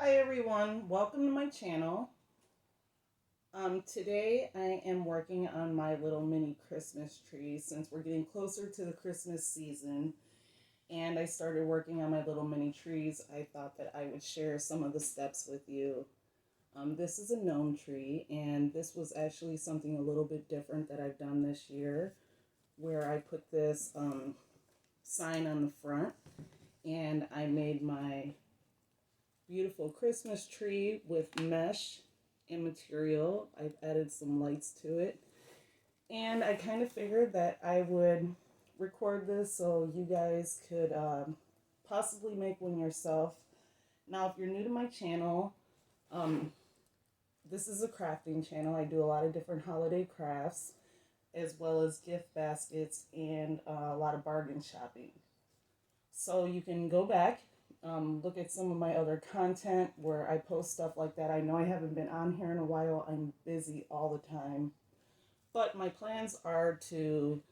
Hi everyone, welcome to my channel. Today I am working on my little mini Christmas tree since we're getting closer to the Christmas season and I started working on my little mini trees. I thought that I would share some of the steps with you. This is a gnome tree and this was actually something a little bit different that I've done this year where I put this sign on the front and I made my beautiful Christmas tree with mesh and material. I've added some lights to it. And I kind of figured that I would record this so you guys could possibly make one yourself. Now, if you're new to my channel, this is a crafting channel. I do a lot of different holiday crafts as well as gift baskets and a lot of bargain shopping. So you can go back look at some of my other content where I post stuff like that. I know I haven't been on here in a while. I'm busy all the time. But my plans are to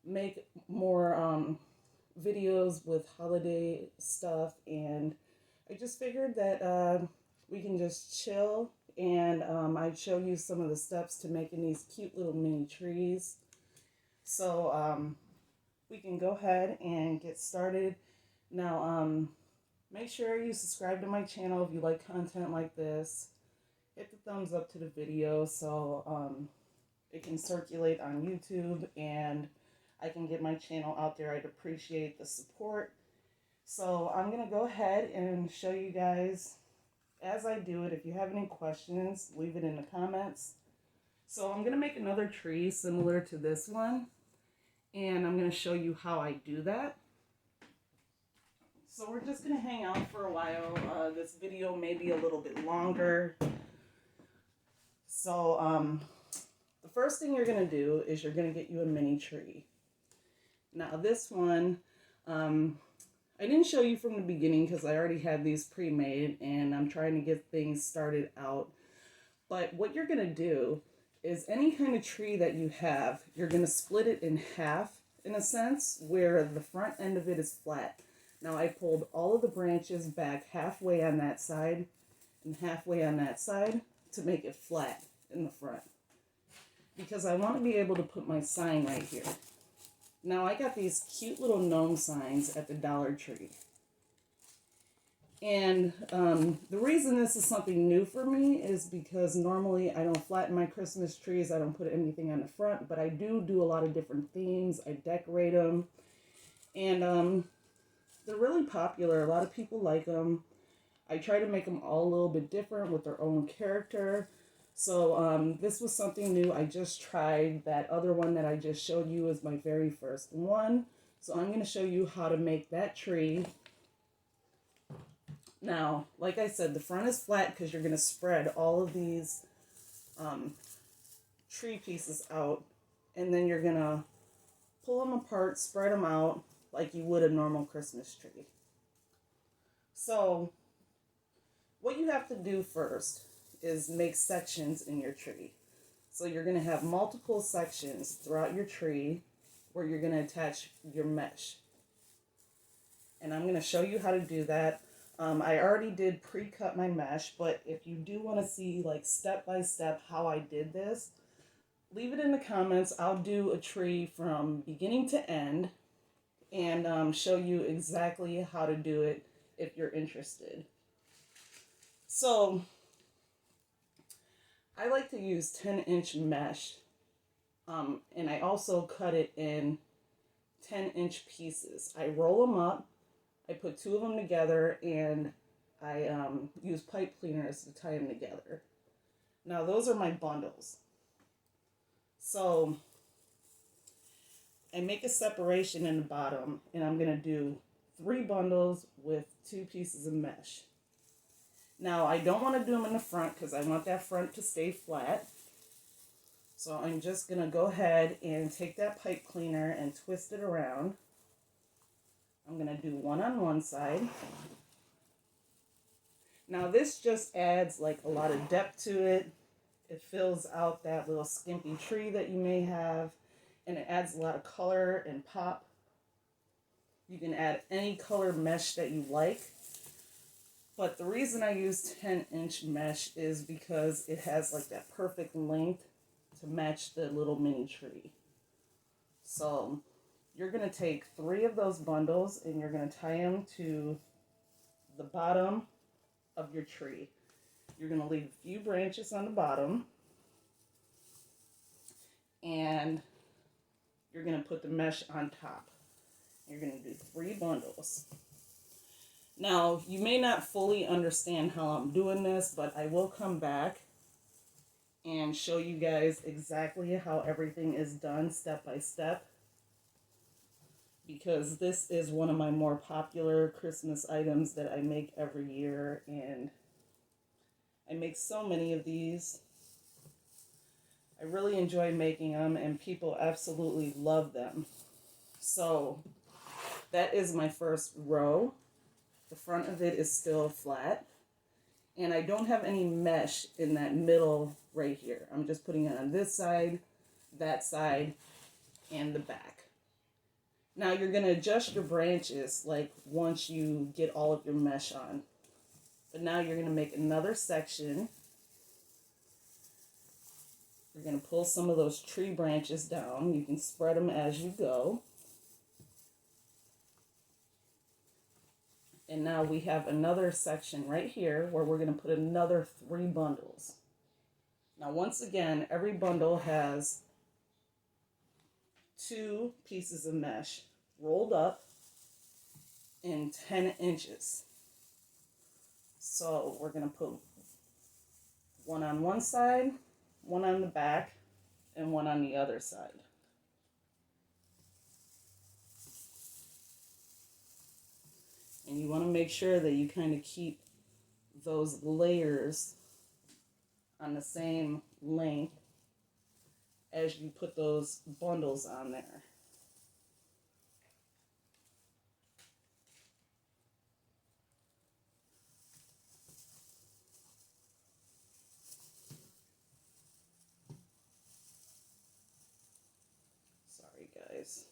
make more videos with holiday stuff. And I just figured that we can just chill. And I'd show you some of the steps to making these cute little mini trees. So we can go ahead and get started. Now, make sure you subscribe to my channel if you like content like this. Hit the thumbs up to the video so it can circulate on YouTube and I can get my channel out there. I'd appreciate the support. So I'm going to go ahead and show you guys as I do it. If you have any questions, leave it in the comments. So I'm going to make another tree similar to this one. And I'm going to show you how I do that. So we're just going to hang out for a while. This video may be a little bit longer. So the first thing you're going to do is you're going to get you a mini tree. Now this one, I didn't show you from the beginning because I already had these pre-made and I'm trying to get things started out. But what you're going to do is any kind of tree that you have, you're going to split it in half in a sense where the front end of it is flat. Now I pulled all of the branches back halfway on that side and halfway on that side to make it flat in the front. Because I want to be able to put my sign right here. Now I got these cute little gnome signs at the Dollar Tree. And the reason this is something new for me is because normally I don't flatten my Christmas trees. I don't put anything on the front, but I do a lot of different themes. I decorate them. And they're really popular. A lot of people like them. I try to make them all a little bit different with their own character. So this was something new. I just tried. That other one that I just showed you is my very first one. So I'm going to show you how to make that tree. Now, like I said, the front is flat because you're going to spread all of these tree pieces out. And then you're going to pull them apart, spread them out, like you would a normal Christmas tree. So what you have to do first is make sections in your tree. So you're going to have multiple sections throughout your tree where you're going to attach your mesh. And I'm going to show you how to do that. I already did pre-cut my mesh, but if you do want to see like step by step how I did this, leave it in the comments. I'll do a tree from beginning to end and show you exactly how to do it if you're interested. So I like to use 10-inch mesh and I also cut it in 10-inch pieces. I roll them up, I put two of them together, and I use pipe cleaners to tie them together. Now those are my bundles. So I make a separation in the bottom, and I'm going to do 3 bundles with 2 pieces of mesh. Now, I don't want to do them in the front because I want that front to stay flat. So I'm just going to go ahead and take that pipe cleaner and twist it around. I'm going to do one on one side. Now, this just adds like a lot of depth to it. It fills out that little skimpy tree that you may have. And it adds a lot of color and pop. You can add any color mesh that you like. But the reason I use 10-inch mesh is because it has like that perfect length to match the little mini tree. So you're going to take 3 of those bundles and you're going to tie them to the bottom of your tree. You're going to leave a few branches on the bottom, and you're going to put the mesh on top. You're going to do 3 bundles. Now, you may not fully understand how I'm doing this, but I will come back and show you guys exactly how everything is done step by step, because this is one of my more popular Christmas items that I make every year, and I make so many of these. I really enjoy making them, and people absolutely love them. So that is my first row. The front of it is still flat, and I don't have any mesh in that middle right here. I'm just putting it on this side, that side, and the back. Now you're going to adjust your branches like once you get all of your mesh on. But now you're going to make another section. You're going to pull some of those tree branches down. You can spread them as you go. And now we have another section right here where we're going to put another 3 bundles. Now once again, every bundle has 2 pieces of mesh rolled up in 10 inches. So we're going to put one on one side, one on the back, and one on the other side. And you want to make sure that you kind of keep those layers on the same length as you put those bundles on there. Sorry, guys.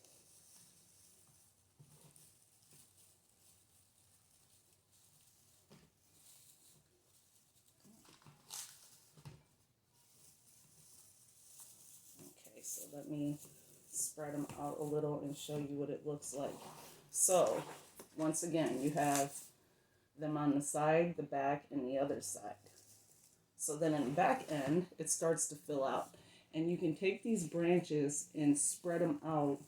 Okay, so let me spread them out a little and show you what it looks like. So, once again, you have them on the side, the back, and the other side. So then in the back end, it starts to fill out. And you can take these branches and spread them out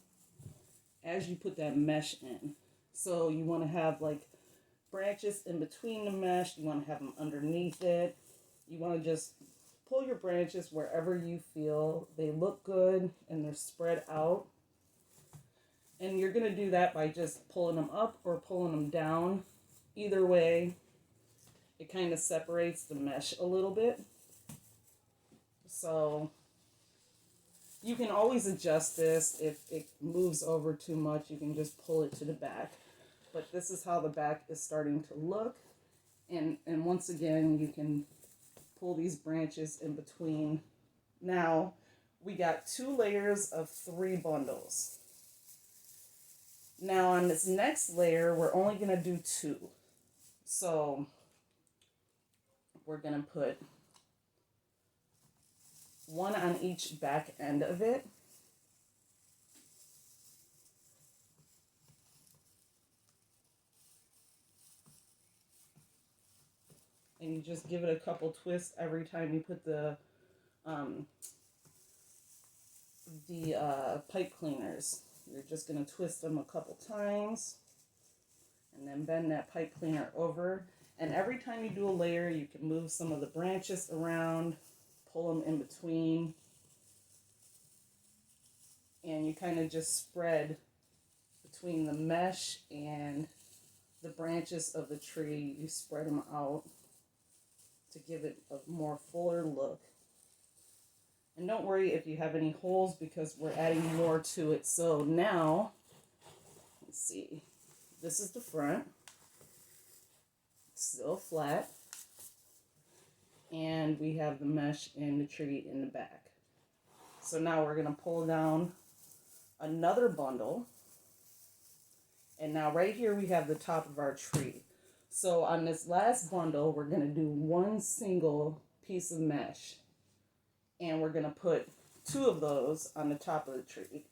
as you put that mesh in. So you want to have like branches in between the mesh. You want to have them underneath it. You want to just pull your branches wherever you feel they look good and they're spread out. And you're going to do that by just pulling them up or pulling them down. Either way, it kind of separates the mesh a little bit. So you can always adjust this. If it moves over too much, you can just pull it to the back. But this is how the back is starting to look. And once again, you can pull these branches in between. Now, we got 2 layers of 3 bundles. Now, on this next layer, we're only going to do 2. So we're going to put 1 on each back end of it. And you just give it a couple twists every time you put the pipe cleaners. You're just going to twist them a couple times and then bend that pipe cleaner over. And every time you do a layer, you can move some of the branches around, pull them in between, and you kind of just spread between the mesh and the branches of the tree. You spread them out to give it a more fuller look. And don't worry if you have any holes because we're adding more to it. So now, let's see, this is the front, still flat, and we have the mesh and the tree in the back. So now we're going to pull down another bundle, and now right here we have the top of our tree. So on this last bundle, we're going to do one single piece of mesh. And we're going to put 2 of those on the top of the tree.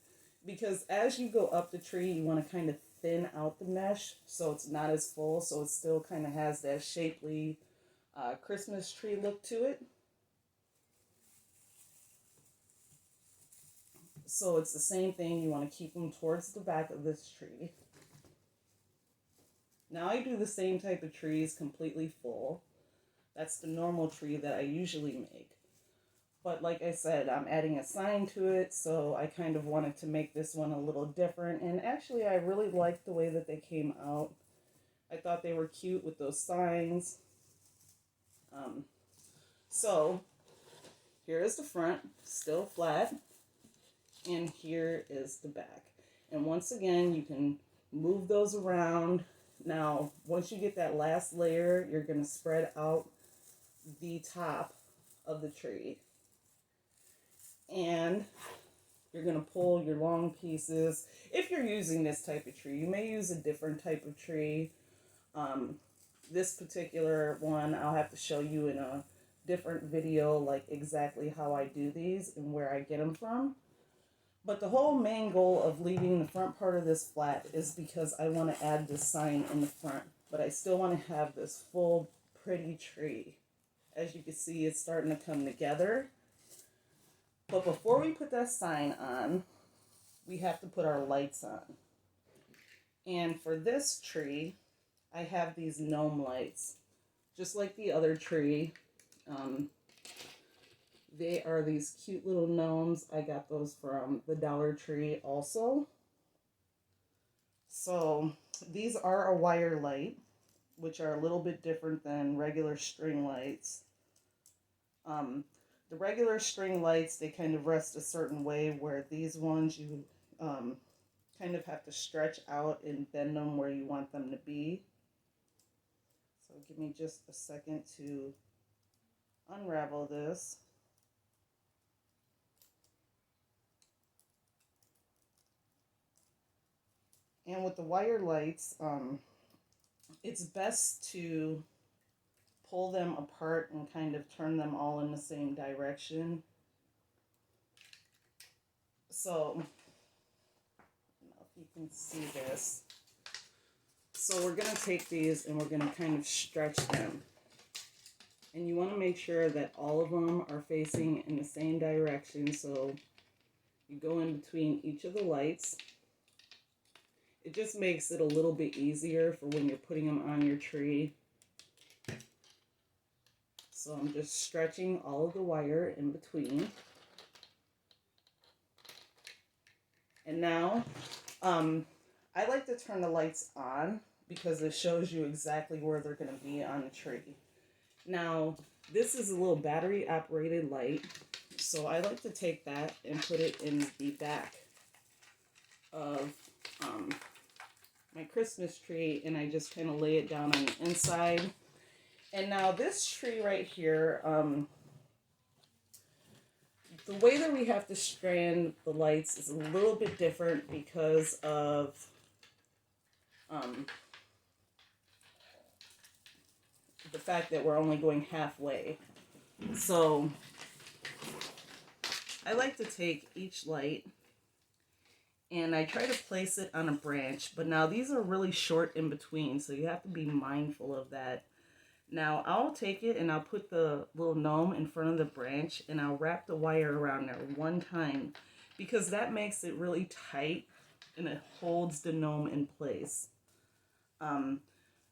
Because as you go up the tree, you want to kind of thin out the mesh so it's not as full. So it still kind of has that shapely Christmas tree look to it. So it's the same thing. You want to keep them towards the back of this tree. Now I do the same type of trees completely full. That's the normal tree that I usually make. But like I said, I'm adding a sign to it, so I kind of wanted to make this one a little different. And actually, I really liked the way that they came out. I thought they were cute with those signs. So here is the front, still flat. And here is the back. And once again, you can move those around. Now, once you get that last layer, you're going to spread out the top of the tree. And you're going to pull your long pieces. If you're using this type of tree, you may use a different type of tree. This particular one, I'll have to show you in a different video, like exactly how I do these and where I get them from. But the whole main goal of leaving the front part of this flat is because I want to add this sign in the front. But I still want to have this full, pretty tree. As you can see, it's starting to come together. But before we put that sign on, we have to put our lights on. And for this tree, I have these gnome lights. Just like the other tree. They are these cute little gnomes. I got those from the Dollar Tree also. So these are a wire light, which are a little bit different than regular string lights. The regular string lights, they kind of rest a certain way, where these ones you kind of have to stretch out and bend them where you want them to be. So give me just a second to unravel this. And with the wire lights, it's best to pull them apart and kind of turn them all in the same direction. So, I don't know if you can see this. So we're going to take these and we're going to kind of stretch them. And you want to make sure that all of them are facing in the same direction. So you go in between each of the lights. It just makes it a little bit easier for when you're putting them on your tree. So I'm just stretching all of the wire in between. And now, I like to turn the lights on because it shows you exactly where they're going to be on the tree. Now, this is a little battery operated light. So I like to take that and put it in the back of my Christmas tree, and I just kind of lay it down on the inside. And now this tree right here, the way that we have to strand the lights is a little bit different because of the fact that we're only going halfway. So I like to take each light and I try to place it on a branch, but now these are really short in between, so you have to be mindful of that. Now I'll take it and I'll put the little gnome in front of the branch and I'll wrap the wire around there one time because that makes it really tight and it holds the gnome in place.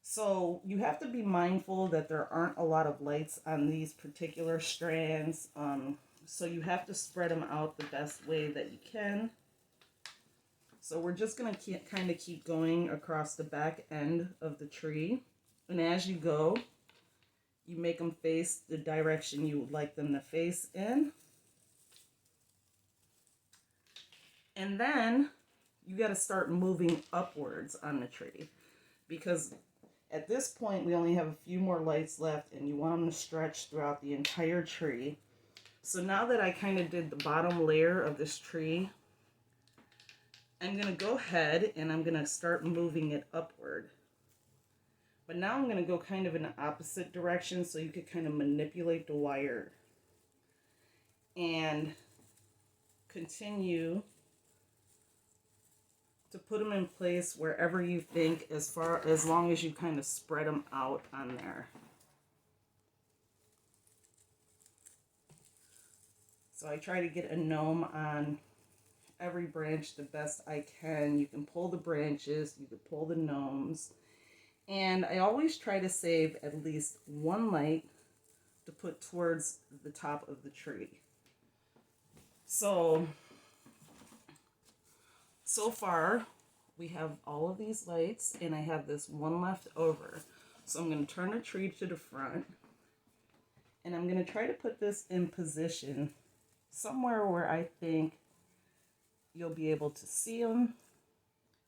So you have to be mindful that there aren't a lot of lights on these particular strands. So you have to spread them out the best way that you can. So we're just going to kind of keep going across the back end of the tree. And as you go, you make them face the direction you would like them to face in. And then you got to start moving upwards on the tree. Because at this point, we only have a few more lights left and you want them to stretch throughout the entire tree. So now that I kind of did the bottom layer of this tree, I'm going to go ahead and I'm going to start moving it upward. But now I'm going to go kind of in the opposite direction so you could kind of manipulate the wire and continue to put them in place wherever you think, as long as you kind of spread them out on there. So I try to get a gnome on every branch the best I can. You can pull the branches, you can pull the gnomes, and I always try to save at least one light to put towards the top of the tree. So far, we have all of these lights, and I have this one left over. So I'm going to turn the tree to the front, and I'm going to try to put this in position somewhere where I think you'll be able to see him,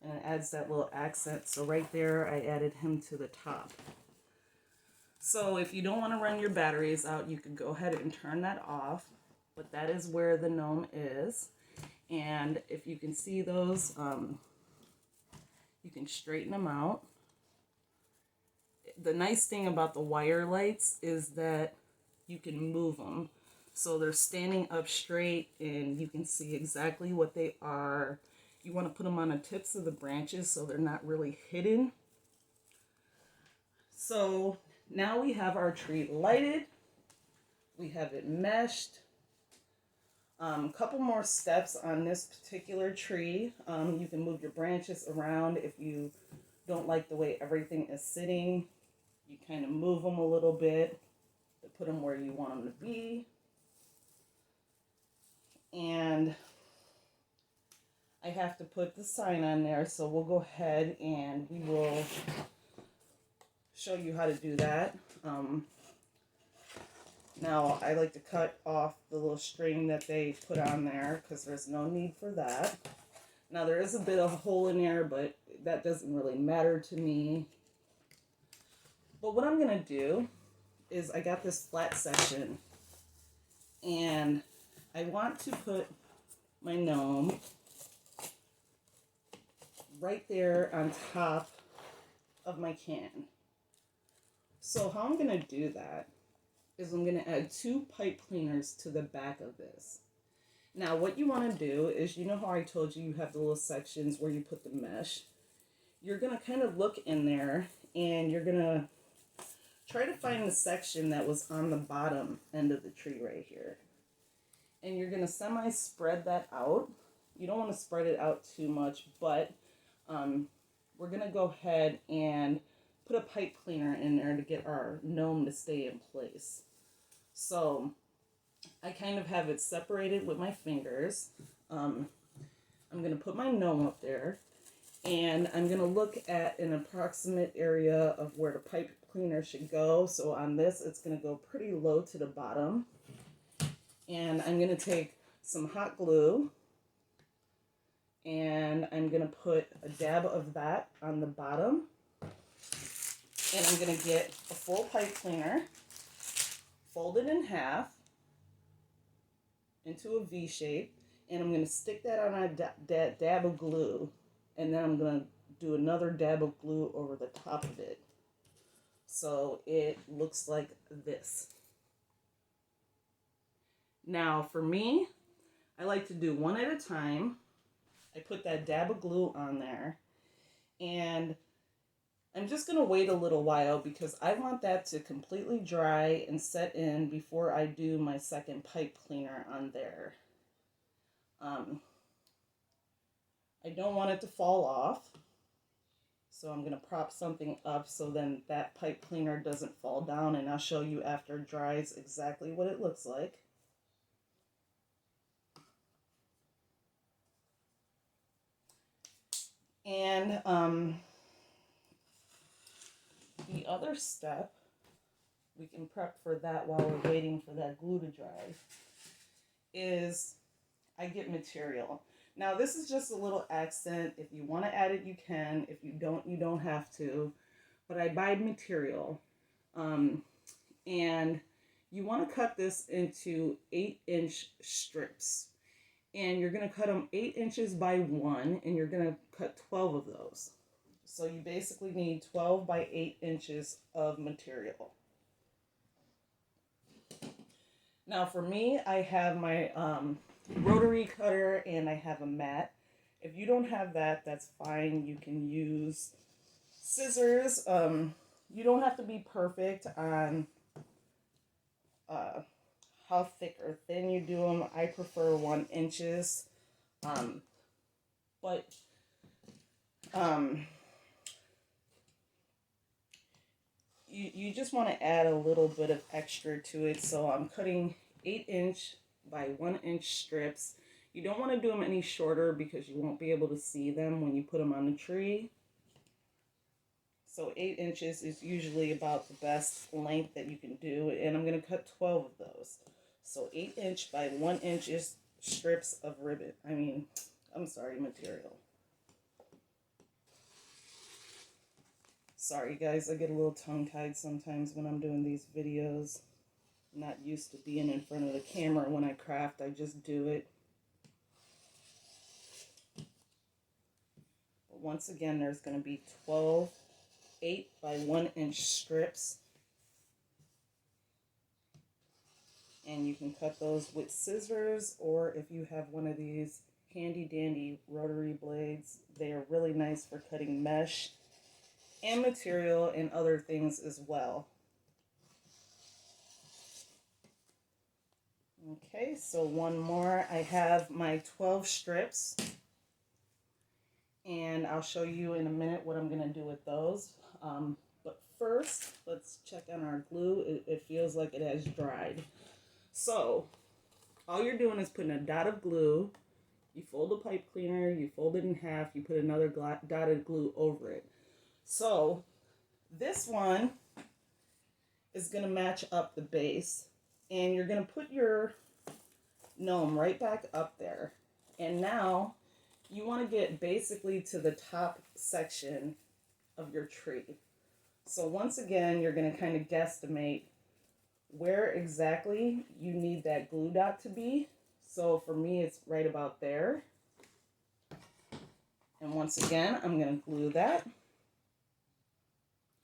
and it adds that little accent. So right there, I added him to the top. So if you don't want to run your batteries out, you can go ahead and turn that off, but that is where the gnome is. And if you can see those, you can straighten them out. The nice thing about the wire lights is that you can move them. So they're standing up straight and you can see exactly what they are. You want to put them on the tips of the branches so they're not really hidden. So now we have our tree lighted. We have it meshed. Couple more steps on this particular tree. You can move your branches around if you don't like the way everything is sitting. You kind of move them a little bit to put them where you want them to be. And I have to put the sign on there, so we'll go ahead and we will show you how to do that. Now, I like to cut off the little string that they put on there because there's no need for that. Now, there is a bit of a hole in there, but that doesn't really matter to me. But what I'm going to do is I got this flat section, and I want to put my gnome right there on top of my can. So how I'm going to do that is I'm going to add 2 pipe cleaners to the back of this. Now what you want to do is, you know how I told you have the little sections where you put the mesh? You're going to kind of look in there and you're going to try to find the section that was on the bottom end of the tree right here. And you're going to semi-spread that out. You don't want to spread it out too much, but we're going to go ahead and put a pipe cleaner in there to get our gnome to stay in place. So I kind of have it separated with my fingers. I'm going to put my gnome up there, and I'm going to look at an approximate area of where the pipe cleaner should go. So on this, it's going to go pretty low to the bottom. And I'm going to take some hot glue, and I'm going to put a dab of that on the bottom. And I'm going to get a full pipe cleaner, fold it in half into a V shape, and I'm going to stick that on a dab of glue, and then I'm going to do another dab of glue over the top of it. So it looks like this. Now for me, I like to do one at a time. I put that dab of glue on there, and I'm just going to wait a little while because I want that to completely dry and set in before I do my second pipe cleaner on there. I don't want it to fall off, so I'm going to prop something up so then that pipe cleaner doesn't fall down, and I'll show you after it dries exactly what it looks like. And the other step, we can prep for that while we're waiting for that glue to dry, is I get material. Now this is just a little accent. If you want to add it, you can. If you don't, you don't have to. But I buy material. And you want to cut this into 8-inch strips. And you're going to cut them 8 inches by 1, and you're going to cut 12 of those. So you basically need 12 by 8 inches of material. Now for me, I have my rotary cutter and I have a mat. If you don't have that, that's fine. You can use scissors. You don't have to be perfect on how thick or thin you do them. I prefer 1 inches. But you just want to add a little bit of extra to it. So I'm cutting 8-inch by 1-inch strips. You don't want to do them any shorter because you won't be able to see them when you put them on the tree. So 8 inches is usually about the best length that you can do. And I'm going to cut 12 of those. So 8-inch by 1-inch strips of ribbon. Material. Sorry guys, I get a little tongue-tied sometimes when I'm doing these videos. I'm not used to being in front of the camera when I craft, I just do it. But once again, there's going to be 12 8 by 1-inch strips. And you can cut those with scissors, or if you have one of these handy dandy rotary blades, they are really nice for cutting mesh and material and other things as well. Okay, so one more. I have my 12 strips, and I'll show you in a minute what I'm going to do with those. But first, let's check on our glue. It feels like it has dried. So, all you're doing is putting a dot of glue. You fold the pipe cleaner, you fold it in half, you put another dot of glue over it. So, this one is going to match up the base, and you're going to put your gnome right back up there. And now, you want to get basically to the top section of your tree. So once again, you're going to kind of guesstimate where exactly you need that glue dot to be. So for me, it's right about there. And once again, I'm going to glue that.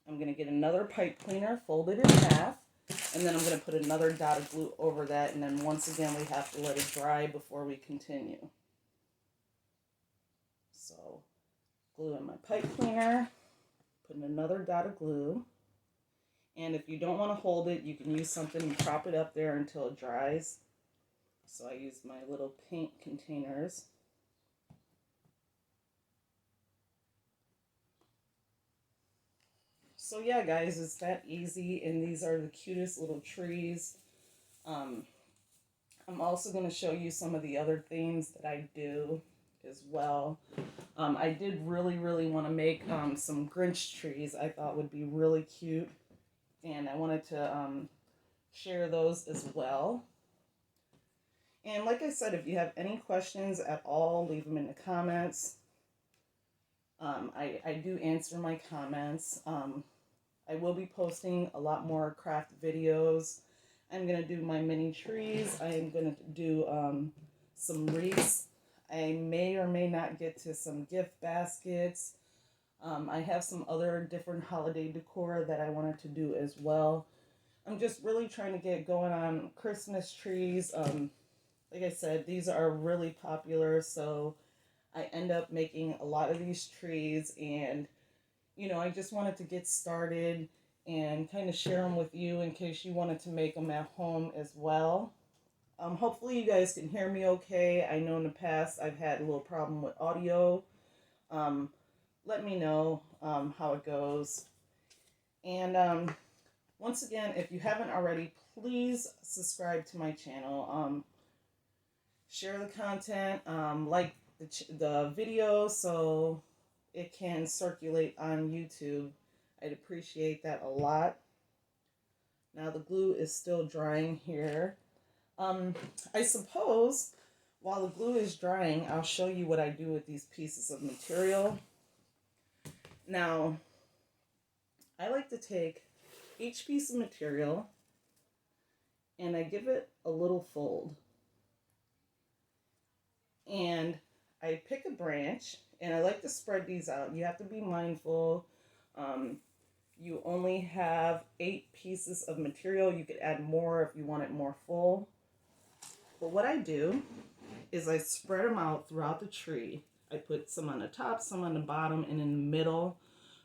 I'm going to get another pipe cleaner, fold it in half, and then I'm going to put another dot of glue over that. And then once again, we have to let it dry before we continue. So glue in my pipe cleaner, putting another dot of glue. And if you don't want to hold it, you can use something and prop it up there until it dries. So I use my little paint containers. So yeah, guys, it's that easy, and these are the cutest little trees. I'm also going to show you some of the other things that I do as well. I did really want to make some Grinch trees I thought would be really cute, and I wanted to share those as well. And like I said, if you have any questions at all, leave them in the comments. I do answer my comments. I will be posting a lot more craft videos. I'm going to do my mini trees. I'm going to do some wreaths. I may or may not get to some gift baskets. I have some other different holiday decor that I wanted to do as well. I'm just really trying to get going on Christmas trees. Like I said, these are really popular, so I end up making a lot of these trees, and you know, I just wanted to get started and kind of share them with you in case you wanted to make them at home as well. Hopefully you guys can hear me okay. I know in the past I've had a little problem with audio. Let me know how it goes. And once again, if you haven't already, please subscribe to my channel. Share the content, like the video so it can circulate on YouTube. I'd appreciate that a lot. Now the glue is still drying here. I suppose while the glue is drying, I'll show you what I do with these pieces of material. Now, I like to take each piece of material and I give it a little fold. And I pick a branch, And I like to spread these out. You have to be mindful. Um, you only have 8 pieces of material. You could add more if you want it more full. But what I do is I spread them out throughout the tree. I put some on the top, some on the bottom, and in the middle.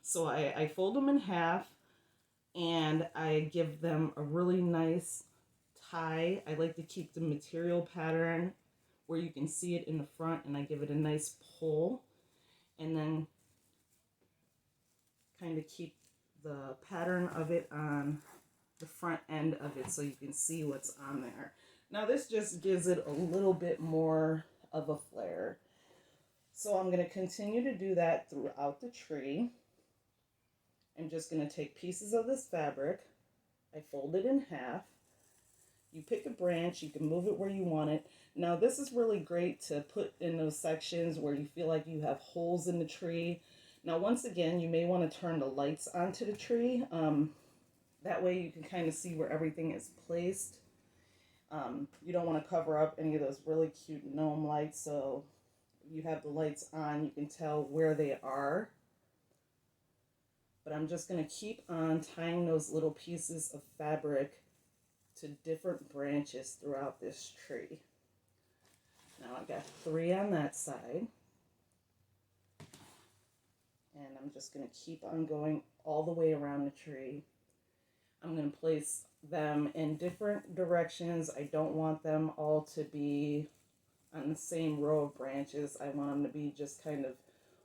So I fold them in half, and I give them a really nice tie. I like to keep the material pattern where you can see it in the front, and I give it a nice pull, and then kind of keep the pattern of it on the front end of it so you can see what's on there. Now this just gives it a little bit more of a flare. So I'm going to continue to do that throughout the tree. I'm just going to take pieces of this fabric. I fold it in half. You pick a branch, you can move it where you want it. Now this is really great to put in those sections where you feel like you have holes in the tree. Now once again, you may want to turn the lights onto the tree. That way you can kind of see where everything is placed. You don't want to cover up any of those really cute gnome lights, so you have the lights on, you can tell where they are. But I'm just going to keep on tying those little pieces of fabric to different branches throughout this tree. Now I got 3 on that side. And I'm just going to keep on going all the way around the tree. I'm going to place them in different directions. I don't want them all to be on the same row of branches. I want them to be just kind of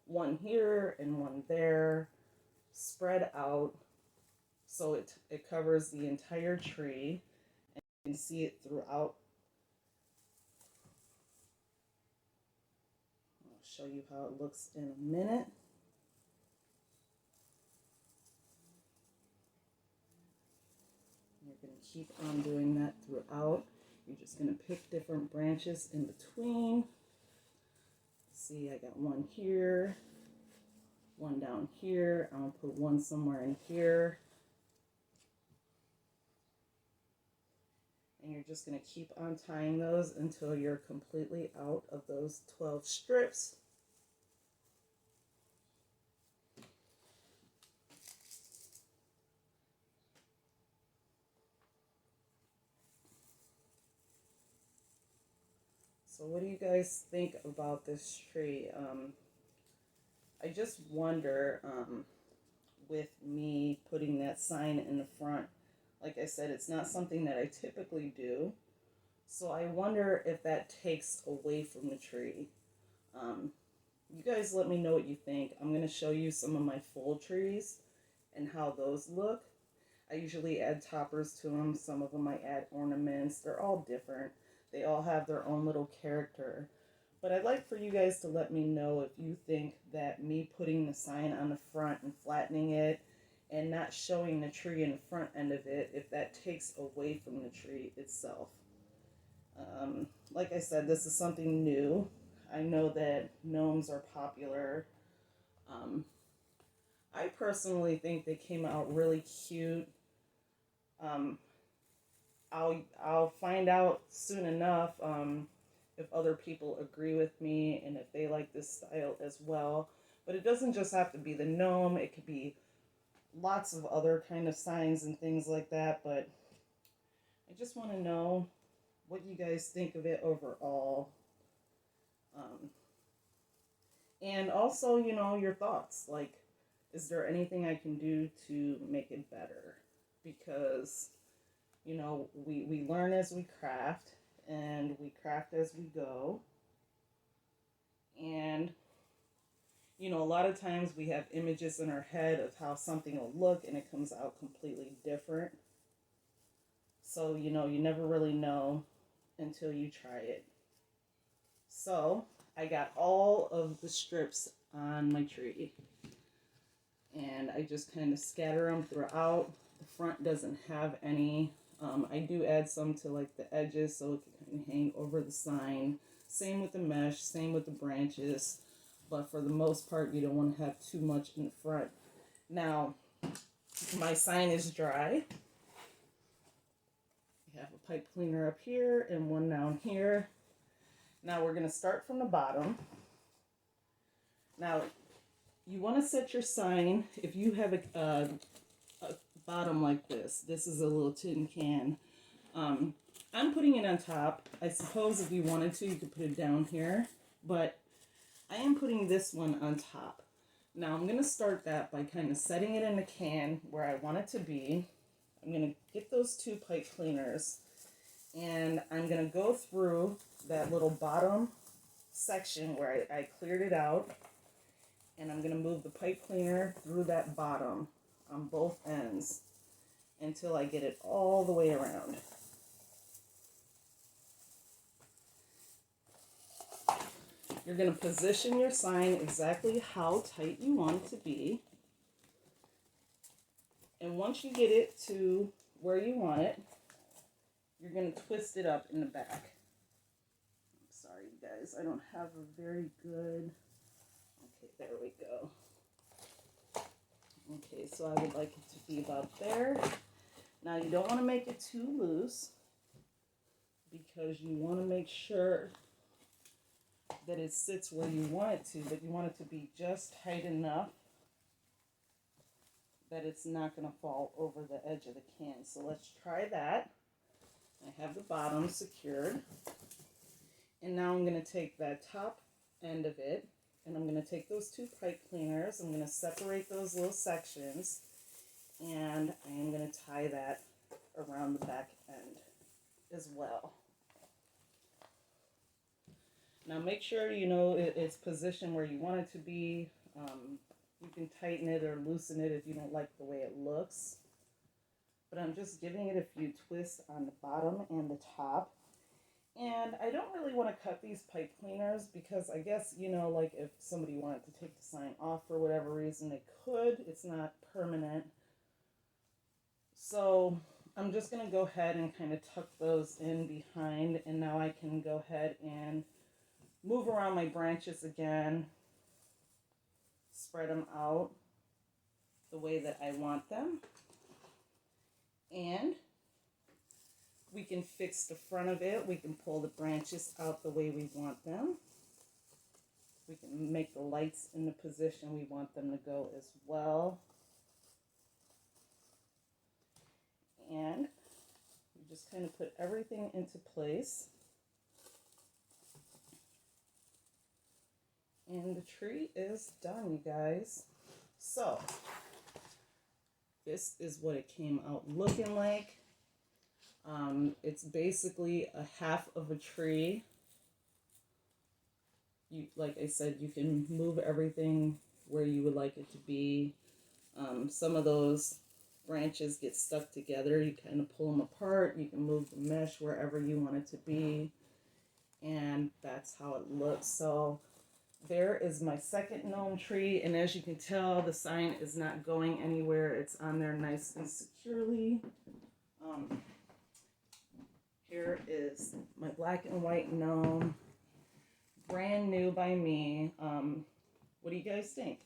one here and one there, spread out so it covers the entire tree, and you can see it throughout. I'll show you how it looks in a minute. You're going to keep on doing that throughout. You're just going to pick different branches in between. See, I got one here, one down here. I'm going to put one somewhere in here. And you're just going to keep on tying those until you're completely out of those 12 strips. So what do you guys think about this tree? I just wonder, with me putting that sign in the front, like I said, it's not something that I typically do. So I wonder if that takes away from the tree. You guys let me know what you think. I'm going to show you some of my full trees and how those look. I usually add toppers to them. Some of them I add ornaments. They're all different. They all have their own little character. But I'd like for you guys to let me know if you think that me putting the sign on the front and flattening it and not showing the tree in the front end of it, if that takes away from the tree itself. Like I said, this is something new. I know that gnomes are popular. I personally think they came out really cute. I'll find out soon enough if other people agree with me and if they like this style as well. But it doesn't just have to be the gnome. It could be lots of other kind of signs and things like that. But I just want to know what you guys think of it overall. And also, you know, your thoughts. Like, is there anything I can do to make it better? Because, you know, we learn as we craft, and we craft as we go. And, you know, a lot of times we have images in our head of how something will look, and it comes out completely different. So, you know, you never really know until you try it. So, I got all of the strips on my tree. And I just kind of scatter them throughout. The front doesn't have any. I do add some to like the edges so it can kind of hang over the sign. Same with the mesh, same with the branches. But for the most part, you don't want to have too much in the front. Now, my sign is dry. I have a pipe cleaner up here and one down here. Now we're going to start from the bottom. Now, you want to set your sign, if you have a bottom like this is a little tin can. I'm putting it on top. I suppose if you wanted to, you could put it down here, but I am putting this one on top. Now I'm going to start that by kind of setting it in the can where I want it to be. I'm going to get those 2 pipe cleaners, and I'm going to go through that little bottom section where I cleared it out, and I'm going to move the pipe cleaner through that bottom on both ends until I get it all the way around. You're going to position your sign exactly how tight you want it to be. And once you get it to where you want it, you're going to twist it up in the back. I'm sorry, you guys, I don't have a very good... Okay, there we go. Okay, so I would like it to be about there. Now you don't want to make it too loose because you want to make sure that it sits where you want it to, but you want it to be just tight enough that it's not going to fall over the edge of the can. So let's try that. I have the bottom secured. And now I'm going to take that top end of it, and I'm going to take those 2 pipe cleaners. I'm going to separate those little sections, and I am going to tie that around the back end as well. Now make sure you know it's positioned where you want it to be. You can tighten it or loosen it if you don't like the way it looks. But I'm just giving it a few twists on the bottom and the top. And I don't really want to cut these pipe cleaners because I guess, you know, like if somebody wanted to take the sign off for whatever reason, they could. It's not permanent. So I'm just going to go ahead and kind of tuck those in behind. And now I can go ahead and move around my branches again, spread them out the way that I want them, and we can fix the front of it. We can pull the branches out the way we want them. We can make the lights in the position we want them to go as well. And we just kind of put everything into place. And the tree is done, you guys. So, this is what it came out looking like. It's basically a half of a tree. Like I said, you can move everything where you would like it to be. Some of those branches get stuck together. You kind of pull them apart. You can move the mesh wherever you want it to be. And that's how it looks. So there is my second gnome tree, and as you can tell, the sign is not going anywhere. It's on there nice and securely. Here is my black and white gnome, brand new by me. What do you guys think?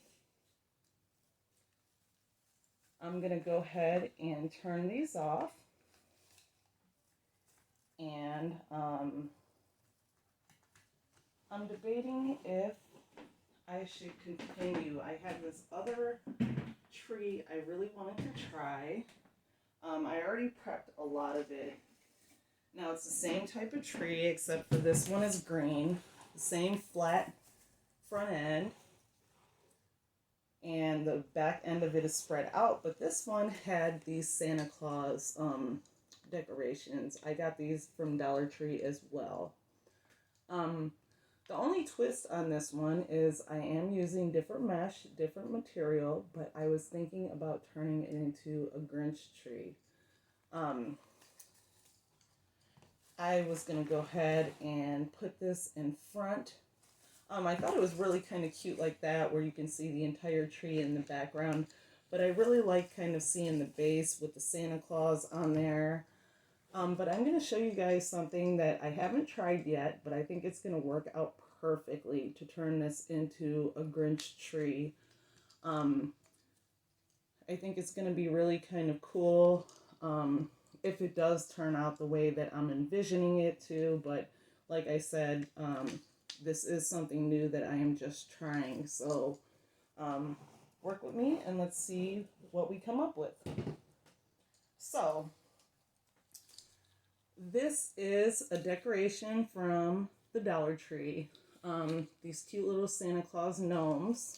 I'm going to go ahead and turn these off, and I'm debating if I should continue. I have this other tree I really wanted to try. I already prepped a lot of it. Now it's the same type of tree except for this one is green. The same flat front end. And the back end of it is spread out. But this one had these Santa Claus decorations. I got these from Dollar Tree as well. The only twist on this one is I am using different mesh, different material, but I was thinking about turning it into a Grinch tree. I was going to go ahead and put this in front. I thought it was really kind of cute like that, where you can see the entire tree in the background, but I really like kind of seeing the base with the Santa Claus on there. But I'm going to show you guys something that I haven't tried yet, but I think it's going to work out perfectly to turn this into a Grinch tree. I think it's going to be really kind of cool if it does turn out the way that I'm envisioning it to. But like I said, this is something new that I am just trying. So work with me and let's see what we come up with. So this is a decoration from the Dollar Tree. These cute little Santa Claus gnomes.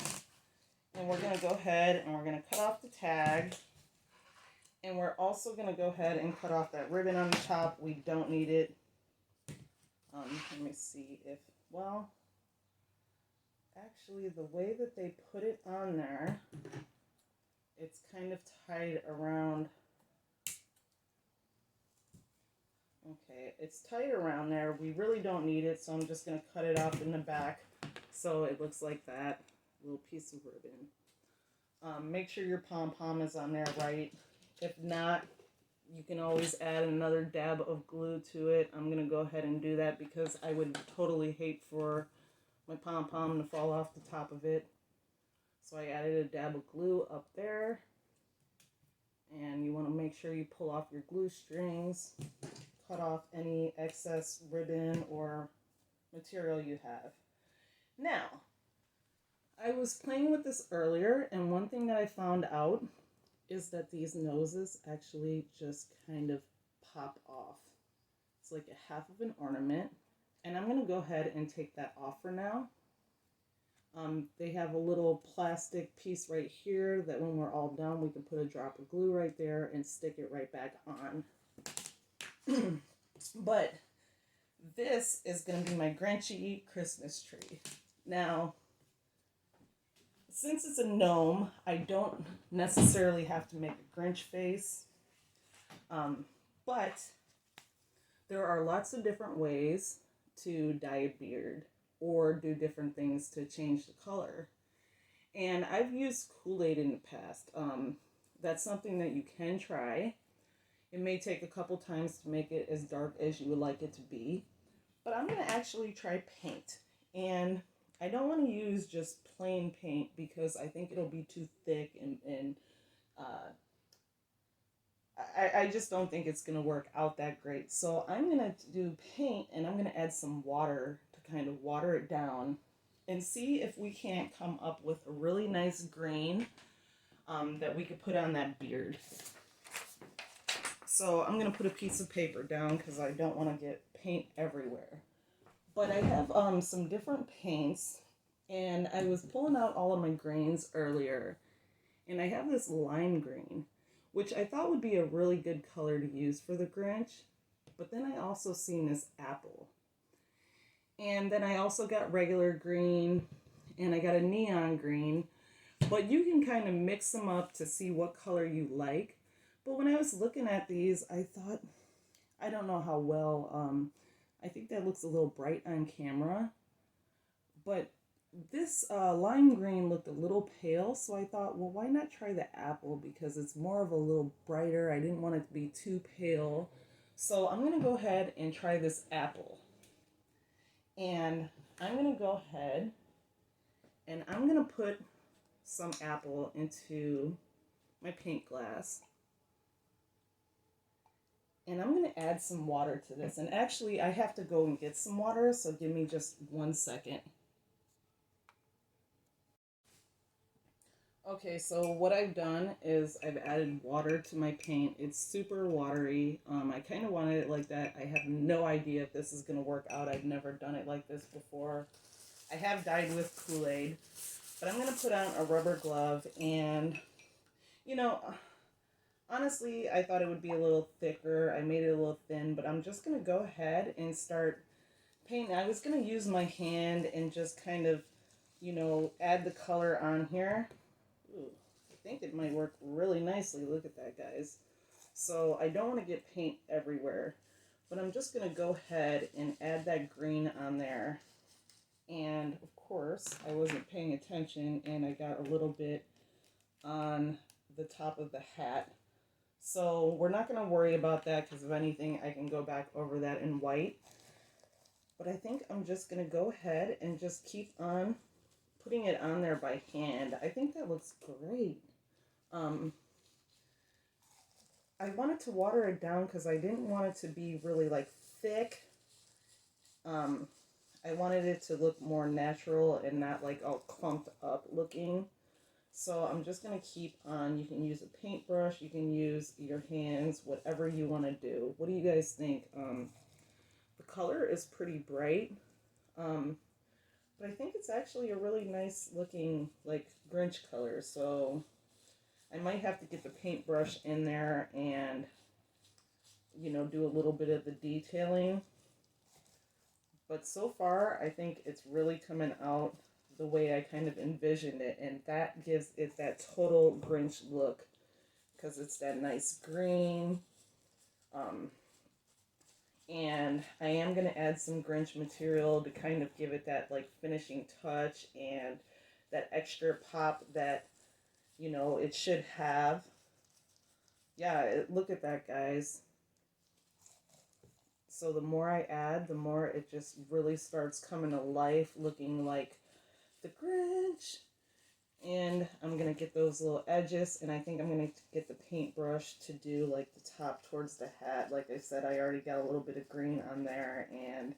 And we're going to go ahead and we're going to cut off the tag. And we're also going to go ahead and cut off that ribbon on the top. We don't need it. Let me see if, well, actually the way that they put it on there, it's kind of tied around. Okay, it's tight around there. We really don't need it, so I'm just going to cut it off in the back so it looks like that little piece of ribbon. Make sure your pom-pom is on there right. If not, you can always add another dab of glue to it. I'm going to go ahead and do that because I would totally hate for my pom-pom to fall off the top of it. So I added a dab of glue up there. And you want to make sure you pull off your glue strings. Cut off any excess ribbon or material you have. Now, I was playing with this earlier, and one thing that I found out is that these noses actually just kind of pop off. It's like a half of an ornament, and I'm going to go ahead and take that off for now. They have a little plastic piece right here that when we're all done, we can put a drop of glue right there and stick it right back on. But this is going to be my Grinchy Christmas tree. Now, since it's a gnome, I don't necessarily have to make a Grinch face. But there are lots of different ways to dye a beard or do different things to change the color. And I've used Kool-Aid in the past. That's something that you can try. It may take a couple times to make it as dark as you would like it to be. But I'm going to actually try paint. And I don't want to use just plain paint because I think it'll be too thick and I just don't think it's going to work out that great. So I'm going to do paint and I'm going to add some water to kind of water it down and see if we can't come up with a really nice green that we could put on that beard. So I'm going to put a piece of paper down because I don't want to get paint everywhere. But I have some different paints, and I was pulling out all of my grains earlier, and I have this lime green, which I thought would be a really good color to use for the Grinch. But then I also seen this apple. And then I also got regular green, and I got a neon green. But you can kind of mix them up to see what color you like. But when I was looking at these, I thought, I don't know how well, I think that looks a little bright on camera. But this lime green looked a little pale, so I thought, well, why not try the apple? Because it's more of a little brighter. I didn't want it to be too pale. So I'm going to go ahead and try this apple. And I'm going to go ahead and I'm going to put some apple into my paint glass. And I'm going to add some water to this. And actually, I have to go and get some water, so give me just 1 second. Okay, so what I've done is I've added water to my paint. It's super watery. I kind of wanted it like that. I have no idea if this is going to work out. I've never done it like this before. I have dyed with Kool-Aid, but I'm going to put on a rubber glove and, you know, honestly, I thought it would be a little thicker. I made it a little thin, but I'm just going to go ahead and start painting. I was going to use my hand and just kind of, you know, add the color on here. Ooh, I think it might work really nicely. Look at that, guys. So I don't want to get paint everywhere, but I'm just going to go ahead and add that green on there. And of course, I wasn't paying attention and I got a little bit on the top of the hat. So we're not going to worry about that because if anything, I can go back over that in white. But I think I'm just going to go ahead and just keep on putting it on there by hand. I think that looks great. I wanted to water it down because I didn't want it to be really like thick. I wanted it to look more natural and not like all clumped up looking. So I'm just going to keep on. You can use a paintbrush, you can use your hands, whatever you want to do. What do you guys think? The color is pretty bright, um, but I think it's actually a really nice looking like Grinch color. So I might have to get the paintbrush in there and, you know, do a little bit of the detailing. But so far, I think it's really coming out the way I kind of envisioned it, and that gives it that total Grinch look because it's that nice green. Um, and I am going to add some Grinch material to kind of give it that like finishing touch and that extra pop that, you know, it should have. Yeah, look at that, guys. So the more I add, the more it just really starts coming to life, looking like the Grinch. And I'm going to get those little edges, and I think I'm going to get the paintbrush to do like the top towards the hat. Like I said, I already got a little bit of green on there, and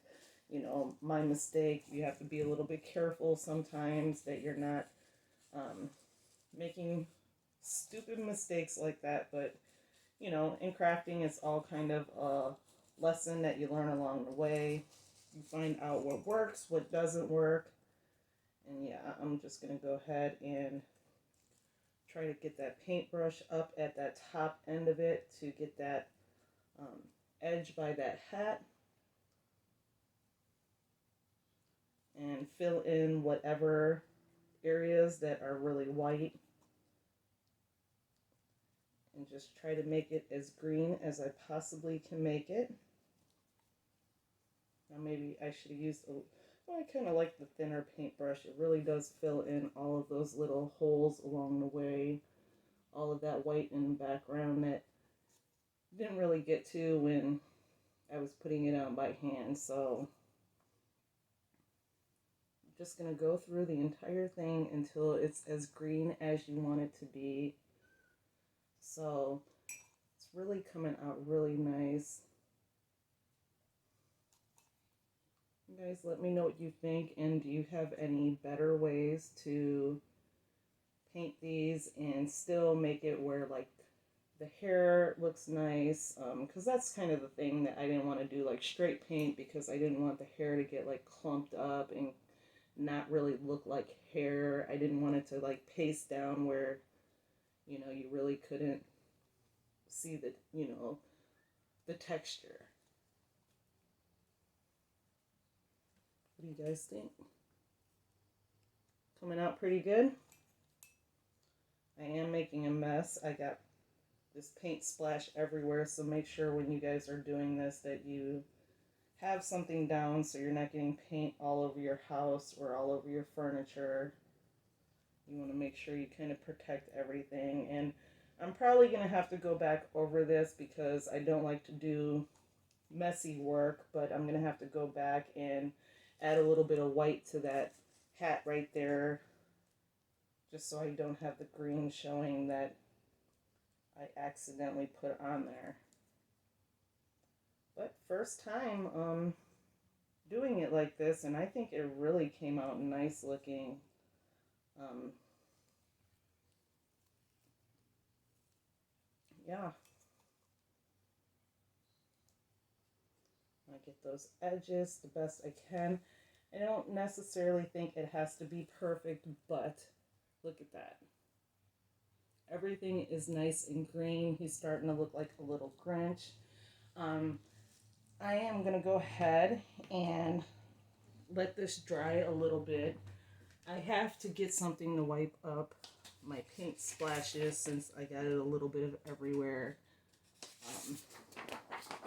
you know, my mistake, you have to be a little bit careful sometimes that you're not making stupid mistakes like that. But you know, in crafting, it's all kind of a lesson that you learn along the way. You find out what works, what doesn't work. And yeah, I'm just going to go ahead and try to get that paintbrush up at that top end of it to get that edge by that hat. And fill in whatever areas that are really white. And just try to make it as green as I possibly can make it. Now maybe I should have used a... Well, I kind of like the thinner paintbrush. It really does fill in all of those little holes along the way. All of that white in the background that didn't really get to when I was putting it on by hand. So I'm just going to go through the entire thing until it's as green as you want it to be. So it's really coming out really nice. You guys let me know what you think, and do you have any better ways to paint these and still make it where like the hair looks nice, because that's kind of the thing that I didn't want to do, like straight paint, because I didn't want the hair to get like clumped up and not really look like hair. I didn't want it to like paste down where, you know, you really couldn't see the, you know, the texture. What do you guys think? Coming out pretty good? I am making a mess. I got this paint splash everywhere, so make sure when you guys are doing this that you have something down so you're not getting paint all over your house or all over your furniture. You want to make sure you kind of protect everything. And I'm probably going to have to go back over this because I don't like to do messy work, but I'm going to have to go back and add a little bit of white to that hat right there, just so I don't have the green showing that I accidentally put on there. But first time doing it like this, and I think it really came out nice looking. Yeah. I get those edges the best I can. I don't necessarily think it has to be perfect, but look at that. Everything is nice and green. He's starting to look like a little Grinch. I am going to go ahead and let this dry a little bit. I have to get something to wipe up my paint splashes since I got it a little bit of everywhere.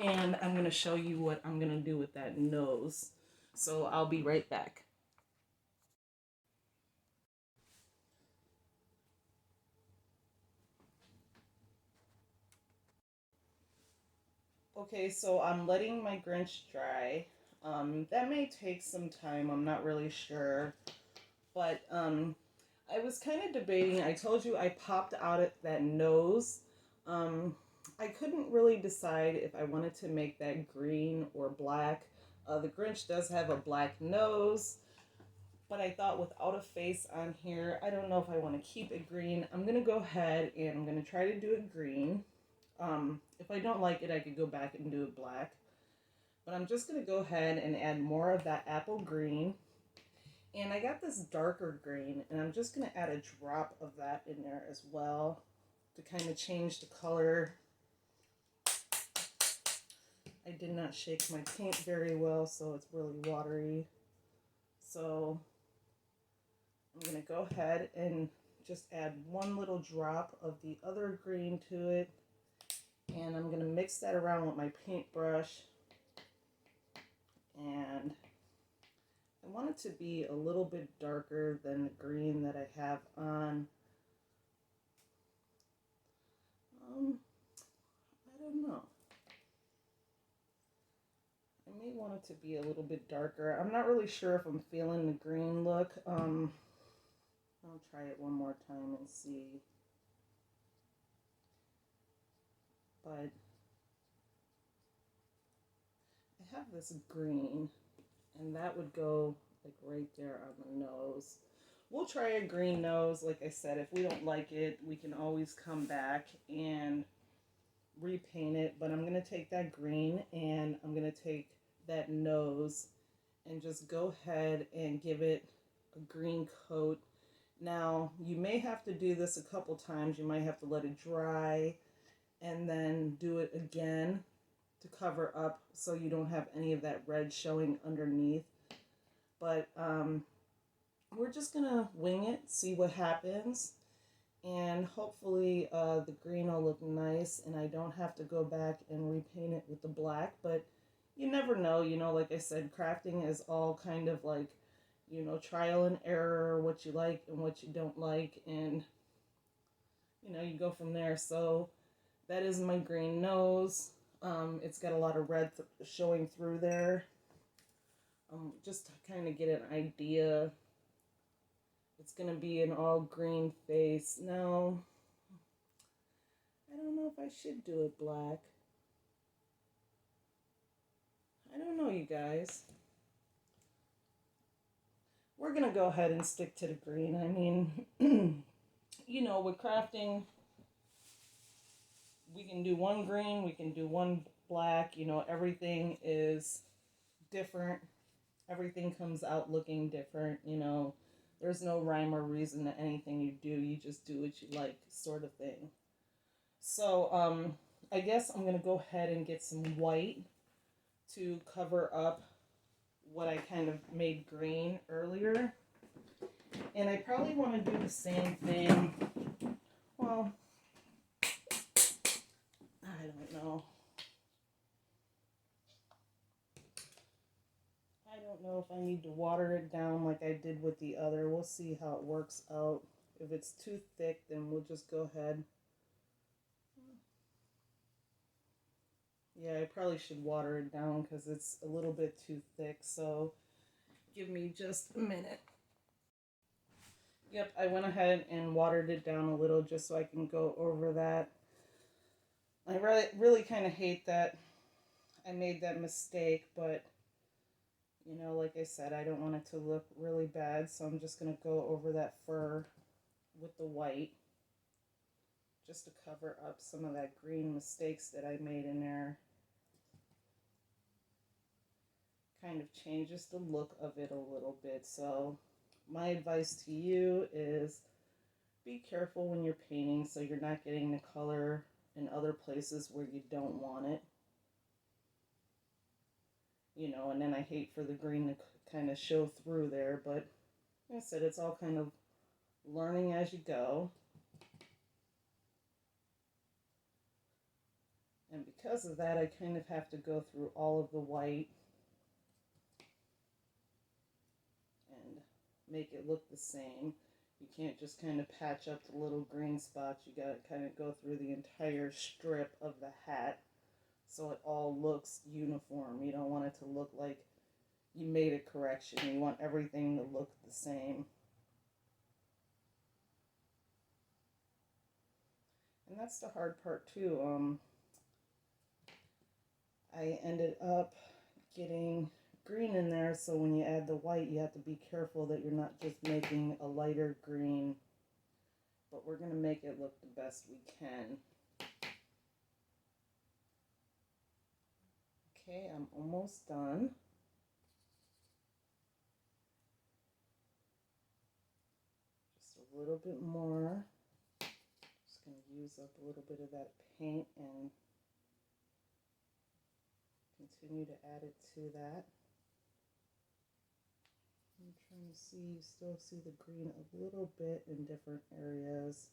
And I'm going to show you what I'm going to do with that nose. So I'll be right back. Okay, so I'm letting my Grinch dry. That may take some time, I'm not really sure. But I was kind of debating. I told you I popped out at that nose. I couldn't really decide if I wanted to make that green or black. The Grinch does have a black nose, but I thought without a face on here, I don't know if I want to keep it green. I'm going to go ahead and I'm going to try to do it green. If I don't like it, I could go back and do it black. But I'm just going to go ahead and add more of that apple green. And I got this darker green, and I'm just going to add a drop of that in there as well to kind of change the color. I did not shake my paint very well, so it's really watery. So I'm going to go ahead and just add one little drop of the other green to it. And I'm going to mix that around with my paintbrush. And I want it to be a little bit darker than the green that I have on. I don't know. I may want it to be a little bit darker. I'm not really sure if I'm feeling the green look. I'll try it one more time and see. But I have this green, and that would go like right there on the nose. We'll try a green nose. Like I said, if we don't like it, we can always come back and repaint it. But I'm going to take that green and I'm going to take that nose and just go ahead and give it a green coat. Now, you may have to do this a couple times. You might have to let it dry and then do it again to cover up so you don't have any of that red showing underneath. But we're just gonna wing it, see what happens, and hopefully the green will look nice and I don't have to go back and repaint it with the black. But you never know, you know, like I said, crafting is all kind of like, you know, trial and error, what you like and what you don't like, and you know, you go from there. So that is my green nose. It's got a lot of red showing through there. Just to kind of get an idea. It's going to be an all green face. Now, I don't know if I should do it black. I don't know, you guys. We're going to go ahead and stick to the green. I mean, you know, with crafting, we can do one green, we can do one black. You know, everything is different. Everything comes out looking different, you know. There's no rhyme or reason to anything you do. You just do what you like, sort of thing. So, I guess I'm going to go ahead and get some white to cover up what I kind of made green earlier. And I probably want to do the same thing. Well, I don't know. I don't know if I need to water it down like I did with the other. We'll see how it works out. If it's too thick, then we'll just go ahead. Yeah, I probably should water it down because it's a little bit too thick. So give me just a minute. Yep, I went ahead and watered it down a little just so I can go over that. I really kind of hate that I made that mistake, but you know, like I said, I don't want it to look really bad, so I'm just going to go over that fur with the white just to cover up some of that green mistakes that I made in there. Kind of changes the look of it a little bit. So my advice to you is be careful when you're painting so you're not getting the color in other places where you don't want it. You know, and then I hate for the green to kind of show through there, but like I said, it's all kind of learning as you go. And because of that, I kind of have to go through all of the white and make it look the same. You can't just kind of patch up the little green spots. You got to kind of go through the entire strip of the hat so it all looks uniform. You don't want it to look like you made a correction. You want everything to look the same. And that's the hard part too. I ended up getting green in there, so when you add the white, you have to be careful that you're not just making a lighter green, but we're going to make it look the best we can. Okay, I'm almost done. Just a little bit more. Just going to use up a little bit of that paint and continue to add it to that. I'm trying to see, you still see the green a little bit in different areas.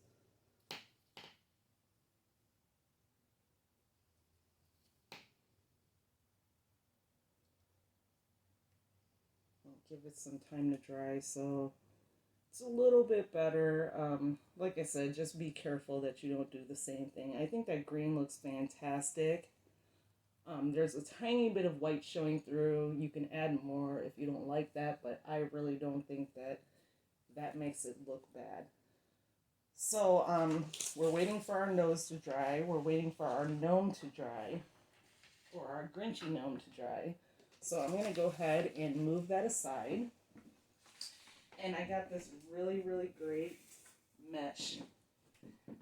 Give it some time to dry, so it's a little bit better. Like I said, just be careful that you don't do the same thing. I think that green looks fantastic. There's a tiny bit of white showing through. You can add more if you don't like that, but I really don't think that that makes it look bad. So we're waiting for our nose to dry. We're waiting for our gnome to dry, or our Grinchy gnome to dry. So I'm going to go ahead and move that aside. And I got this really, really great mesh.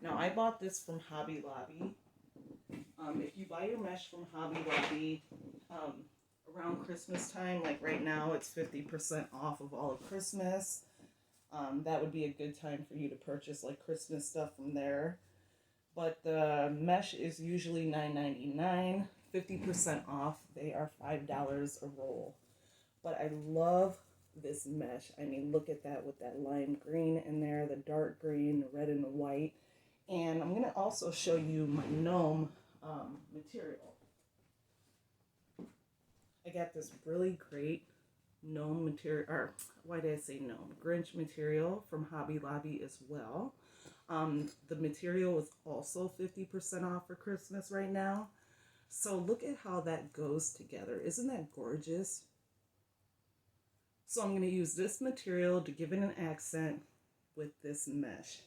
Now, I bought this from Hobby Lobby. If you buy your mesh from Hobby Lobby around Christmas time, like right now, it's 50% off of all of Christmas. That would be a good time for you to purchase like Christmas stuff from there. But the mesh is usually $9.99, 50% off. They are $5 a roll. But I love this mesh. I mean, look at that with that lime green in there, the dark green, the red and the white. And I'm going to also show you my gnome material. I got this really great gnome material, or why did I say gnome? Grinch material from Hobby Lobby as well. The material is also 50% off for Christmas right now. So look at how that goes together. Isn't that gorgeous? So I'm going to use this material to give it an accent with this mesh.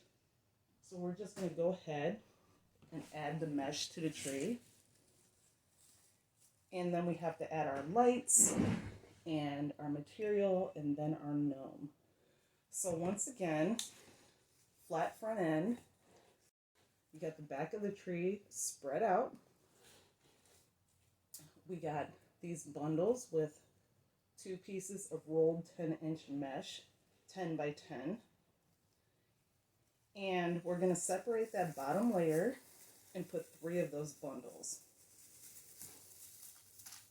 So we're just going to go ahead and add the mesh to the tree. And then we have to add our lights and our material and then our gnome. So once again, flat front end. You got the back of the tree spread out. We got these bundles with 2 pieces of rolled 10-inch mesh, 10 by 10. And we're going to separate that bottom layer and put 3 of those bundles.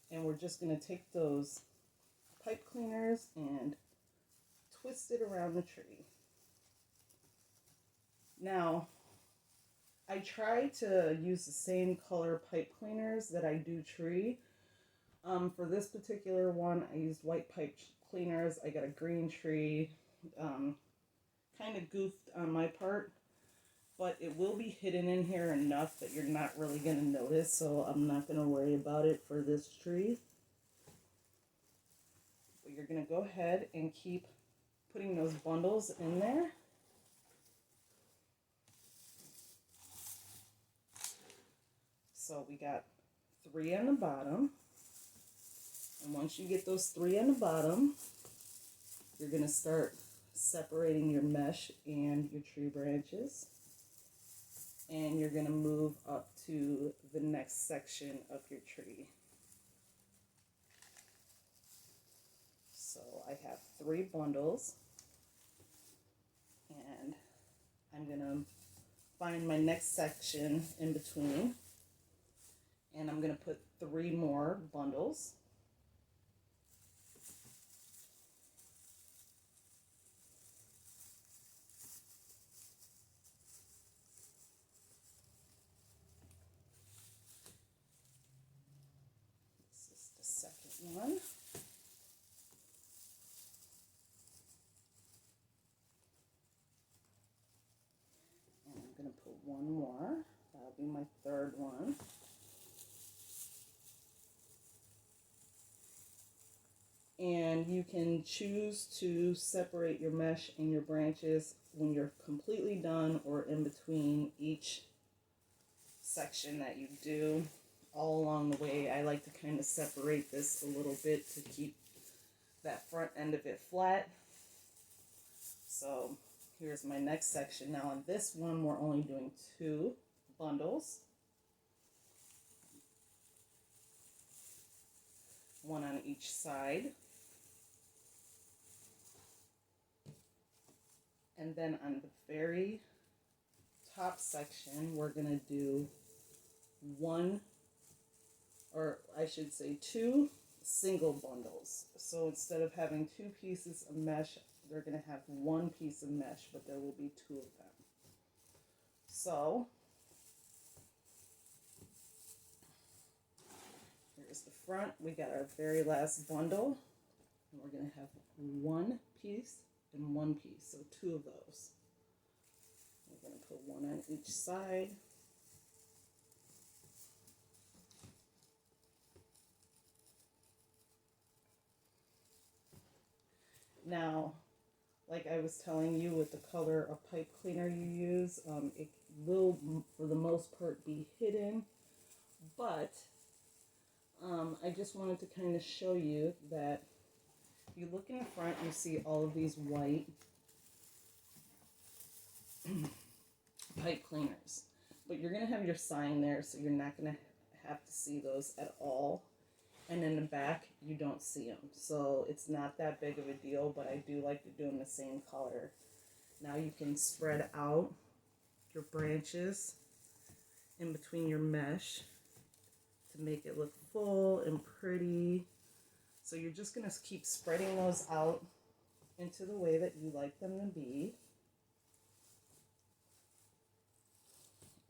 And we're just going to take those pipe cleaners and twist it around the tree. Now, I try to use the same color pipe cleaners that I do tree. For this particular one, I used white pipe cleaners. I got a green tree. Kind of goofed on my part, but it will be hidden in here enough that you're not really going to notice, so I'm not going to worry about it for this tree. But you're going to go ahead and keep putting those bundles in there. So we got 3 on the bottom. And once you get those 3 on the bottom, you're going to start separating your mesh and your tree branches. And you're going to move up to the next section of your tree. So I have 3 bundles. And I'm going to find my next section in between. And I'm going to put 3 more bundles. This is the second one. And I'm going to put 1 more. That'll be my 3rd one. And you can choose to separate your mesh and your branches when you're completely done or in between each section that you do. all along the way. I like to kind of separate this a little bit to keep that front end of it flat. So here's my next section. Now on this one, we're only doing 2 bundles. One on each side. And then on the very top section, we're going to do 1, or I should say 2 single bundles. So instead of having 2 pieces of mesh, they're going to have 1 piece of mesh, but there will be 2 of them. So here's the front. We got our very last bundle, and we're going to have 1 piece and 1 piece, so 2 of those. We're going to put 1 on each side. Now, like I was telling you, with the color of pipe cleaner you use, it will, for the most part, be hidden. But I just wanted to kind of show you that if you look in the front, you see all of these white pipe cleaners. But you're going to have your sign there, so you're not going to have to see those at all. And in the back, you don't see them. So it's not that big of a deal, but I do like to do them the same color. Now you can spread out your branches in between your mesh to make it look full and pretty. So you're just going to keep spreading those out into the way that you like them to be.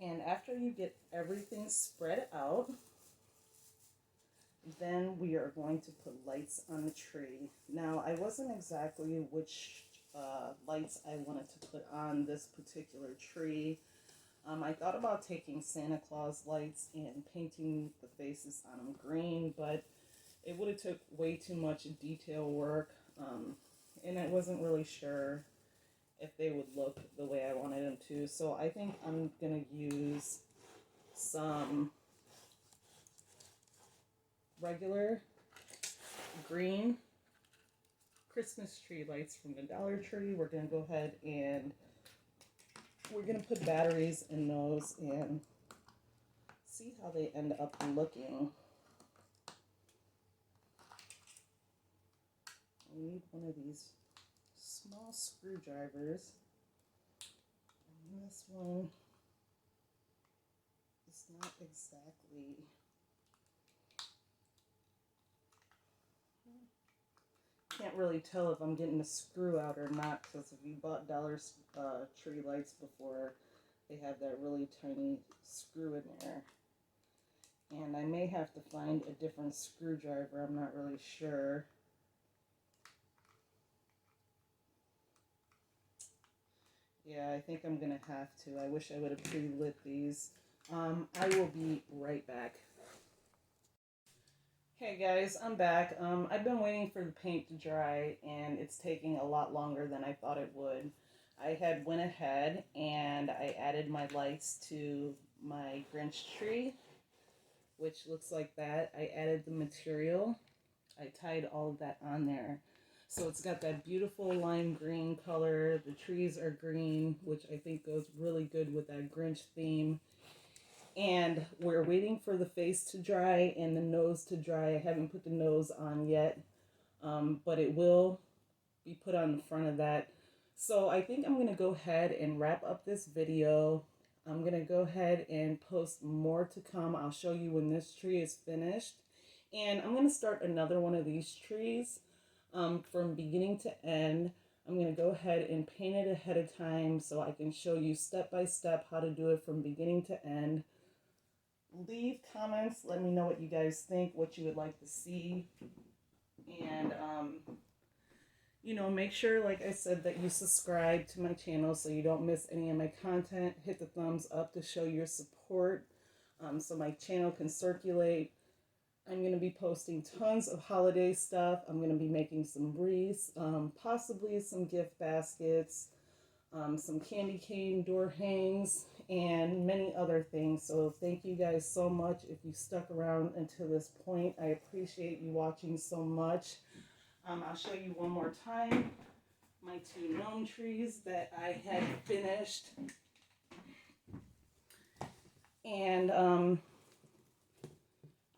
And after you get everything spread out, then we are going to put lights on the tree. Now, I wasn't exactly which lights I wanted to put on this particular tree. I thought about taking Santa Claus lights and painting the faces on them green, but it would have took way too much detail work, and I wasn't really sure if they would look the way I wanted them to. So I think I'm going to use some regular green Christmas tree lights from the Dollar Tree. We're going to go ahead and we're going to put batteries in those and see how they end up looking. I need one of these small screwdrivers. And this one is not exactly... Can't really tell if I'm getting the screw out or not, because if you bought Dollar Tree lights before, they have that really tiny screw in there. And I may have to find a different screwdriver, I'm not really sure. Yeah, I think I'm gonna have to. I wish I would have pre-lit these. I will be right back. Hey guys, I'm back. I've been waiting for the paint to dry, and it's taking a lot longer than I thought it would. I had went ahead and I added my lights to my Grinch tree, which looks like that. I added the material. I tied all of that on there. So it's got that beautiful lime green color. The trees are green, which I think goes really good with that Grinch theme. And we're waiting for the face to dry and the nose to dry. I haven't put the nose on yet, but it will be put on the front of that. So I think I'm going to go ahead and wrap up this video. I'm going to go ahead and post more to come. I'll show you when this tree is finished. And I'm going to start another one of these trees from beginning to end. I'm going to go ahead and paint it ahead of time so I can show you step by step how to do it from beginning to end. Leave comments, let me know what you guys think, what you would like to see, and you know, make sure, like I said, that you subscribe to my channel so you don't miss any of my content. Hit the thumbs up to show your support so my channel can circulate. I'm going to be posting tons of holiday stuff. I'm going to be making some wreaths, possibly some gift baskets, some candy cane door hangs, and many other things. So thank you guys so much if you stuck around until this point. I appreciate you watching so much. I'll show you one more time my 2 gnome trees that I had finished. And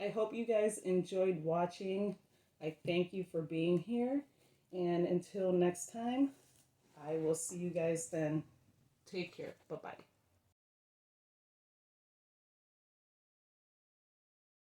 I hope you guys enjoyed watching. I thank you for being here. And until next time, I will see you guys then. Take care. Bye-bye.